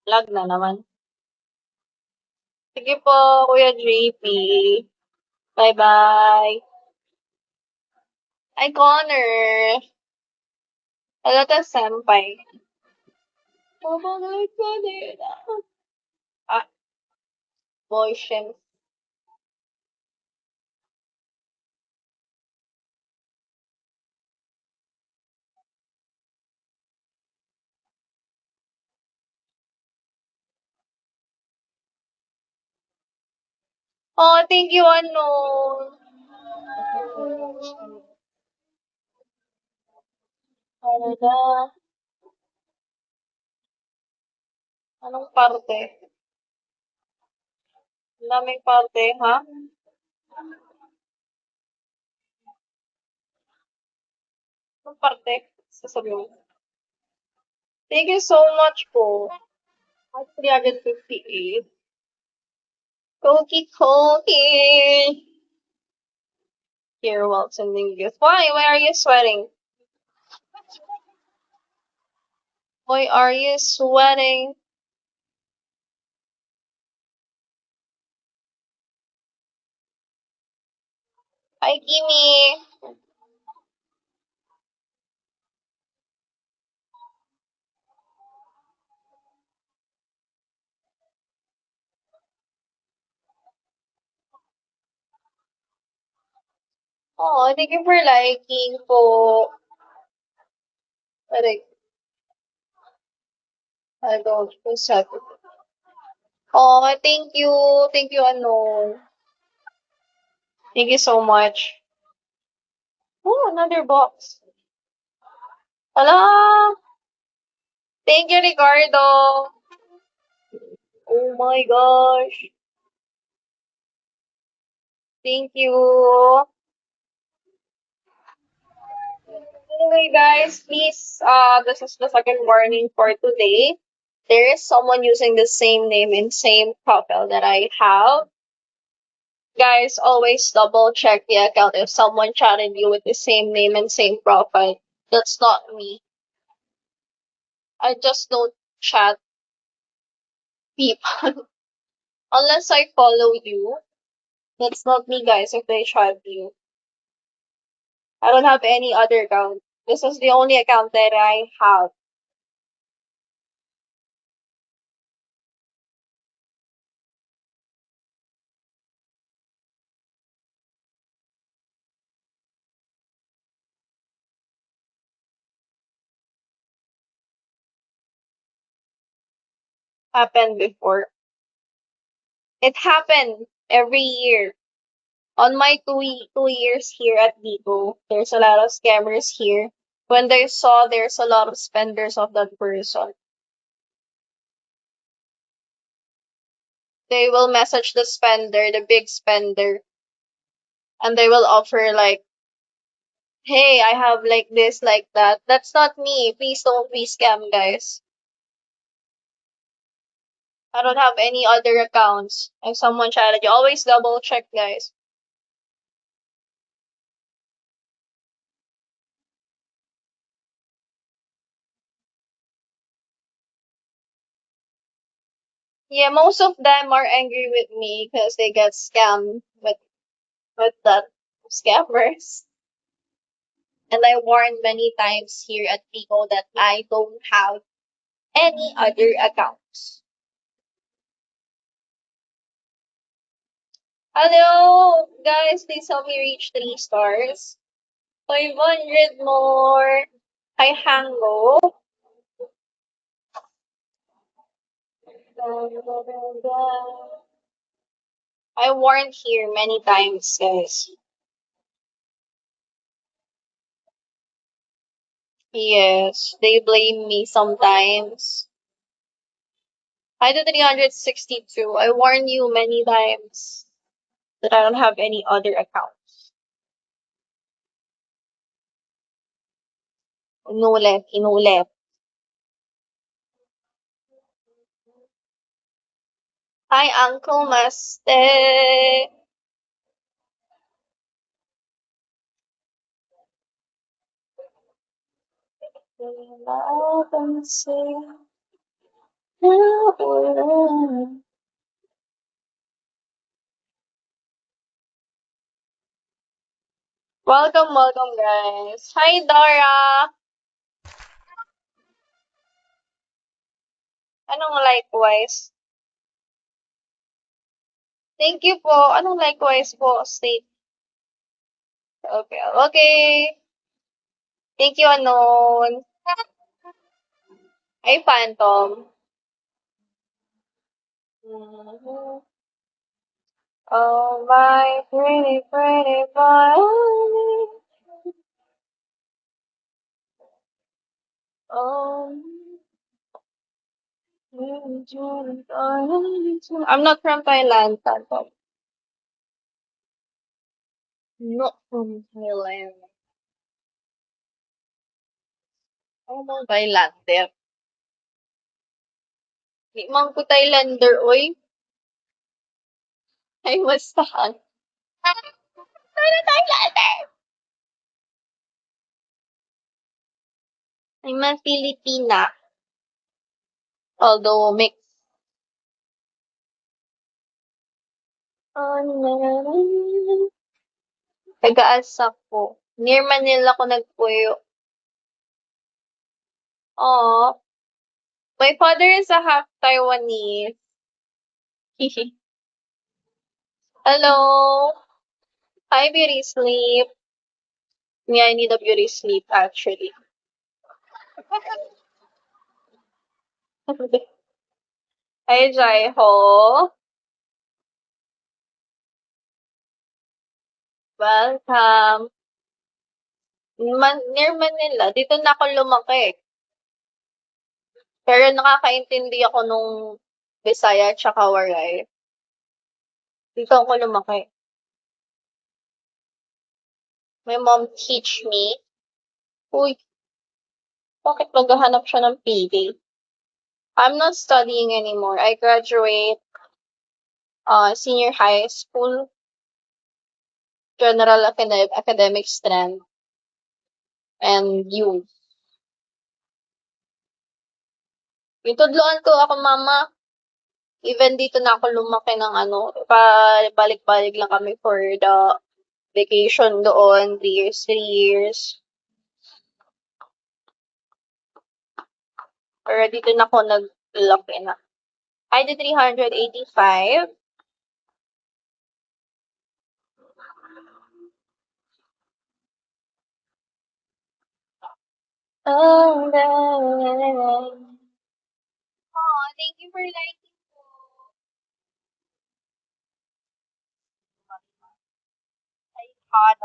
Lag na naman. Sige po, Kuya JP. Bye-bye. Ay, Connor. Talaga, senpai. Babagay ka nila. Ah, boyfriend. Oh, thank you, ano. Talaga. Anong parte? Ang daming parte, ha? Anong parte? Sasabihin mo. Thank you so much po. At 358. Koki Koki. Here, while sending gifts. Why? Why are you sweating? Why are you sweating? Hi, Kimi. Oh, thank you for liking po. Like, I don't accept it. Oh, thank you. Thank you, ano. Thank you so much. Oh, another box. Hello. Thank you, Ricardo. Oh my gosh. Thank you. Anyway, guys, please, this is the second warning for today. There is someone using the same name and same profile that I have. Guys, always double check the account if someone chatted you with the same name and same profile. That's not me. I just don't chat people unless I follow you. That's not me, guys, if they chat you. I don't have any other account. This is the only account that I have. Happened before. It happened every year. On my 2 years here at Vigo, there's a lot of scammers here. When they saw there's a lot of spenders of that person, they will message the spender, the big spender, and they will offer like, hey, I have like this, like that. That's not me. Please don't be scam, guys. I don't have any other accounts. If someone chatted you, always double check, guys. Yeah, most of them are angry with me because they get scammed with that scammers. And I warned many times here at Pico that I don't have any other accounts. Hello, guys, please help me reach 3 stars. 500 more. Hi, Hango. I warned here many times, guys. Yes, they blame me sometimes. I do 362. I warned you many times that I don't have any other accounts. Inulit, inulit. Hi, Uncle Maste. Welcome, welcome, guys. Hi, Dora. Anong likewise? Thank you po. Anong likewise po? State. Okay, okay. Thank you, Anon. Ay, Phantom. Mhm. Oh, my pretty, pretty boy. Oh, I'm not from Thailand, Phantom. Not from Thailand. Ako mo Thailander. Di man ko Thailander, oy. Ay, mastahan. Ano Thailander? I'm a Filipina. Although mixed. Taga-asa po. Near Manila ko nagpuyo. Aw. My father is a half Taiwanese. Hello. Hi, beauty sleep. Yeah, I need a beauty sleep, actually. Hi, Jai Ho. Welcome. Near Manila. Dito na ako lumaki. Pero nakakaintindi ako nung Bisaya tsaka Waray. Dito ako lumaki. My mom teach me. Uy, bakit maghahanap siya ng PD? I'm not studying anymore. I graduate senior high school, general academic strand, and youth. Itudloan ko ako, mama. Even dito na ako lumaki ng ano, balik-balik lang kami for the vacation doon, 3 years, 3 years. Pero dito na ako naglaki na. ID 385. Oh, thank you for liking po. Ay, hot